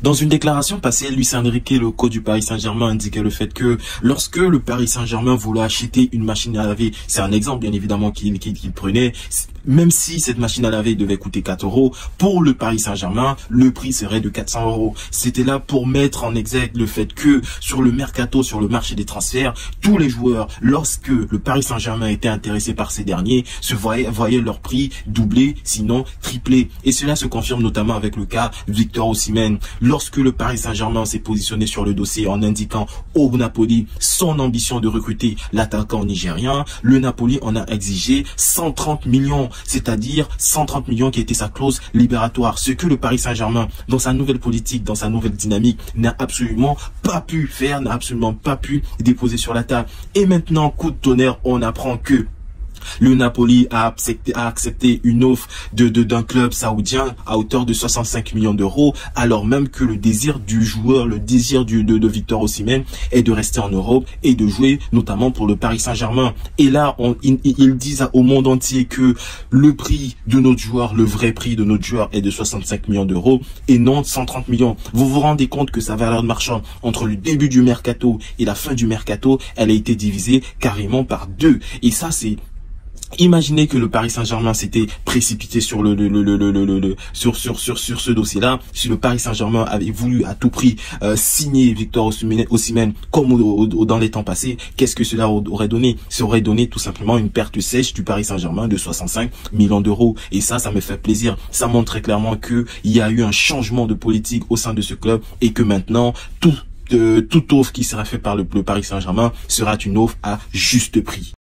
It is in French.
Dans une déclaration passée, Luis Enrique, le coach du Paris Saint-Germain, indiquait le fait que lorsque le Paris Saint-Germain voulait acheter une machine à laver, c'est un exemple bien évidemment qu'il prenait, même si cette machine à laver devait coûter 4 euros, pour le Paris Saint-Germain, le prix serait de 400 euros. C'était là pour mettre en exergue le fait que sur le mercato, sur le marché des transferts, tous les joueurs, lorsque le Paris Saint-Germain était intéressé par ces derniers, voyaient leur prix doubler, sinon tripler. Et cela se confirme notamment avec le cas Victor Osimhen. Lorsque le Paris Saint-Germain s'est positionné sur le dossier en indiquant au Napoli son ambition de recruter l'attaquant nigérien, le Napoli en a exigé 130 millions. C'est-à-dire 130 millions qui était sa clause libératoire. Ce que le Paris Saint-Germain, dans sa nouvelle politique, dans sa nouvelle dynamique, n'a absolument pas pu faire, n'a absolument pas pu déposer sur la table. Et maintenant, coup de tonnerre, on apprend que le Napoli a accepté une offre d'un club saoudien à hauteur de 65 millions d'euros, alors même que le désir du joueur, le désir de Victor Osimhen est de rester en Europe et de jouer notamment pour le Paris Saint-Germain. Et là, ils disent au monde entier que le prix de notre joueur, le vrai prix de notre joueur est de 65 millions d'euros et non 130 millions. Vous vous rendez compte que sa valeur marchande entre le début du mercato et la fin du mercato, elle a été divisée carrément par 2. Et ça, c'est... Imaginez que le Paris Saint-Germain s'était précipité sur sur ce dossier-là. Si le Paris Saint-Germain avait voulu à tout prix signer Victor Osimhen comme dans les temps passés, qu'est-ce que cela aurait donné? Ça aurait donné tout simplement une perte sèche du Paris Saint-Germain de 65 millions d'euros. Et ça me fait plaisir. Ça montre très clairement que il y a eu un changement de politique au sein de ce club et que maintenant toute offre qui sera faite par le Paris Saint-Germain sera une offre à juste prix.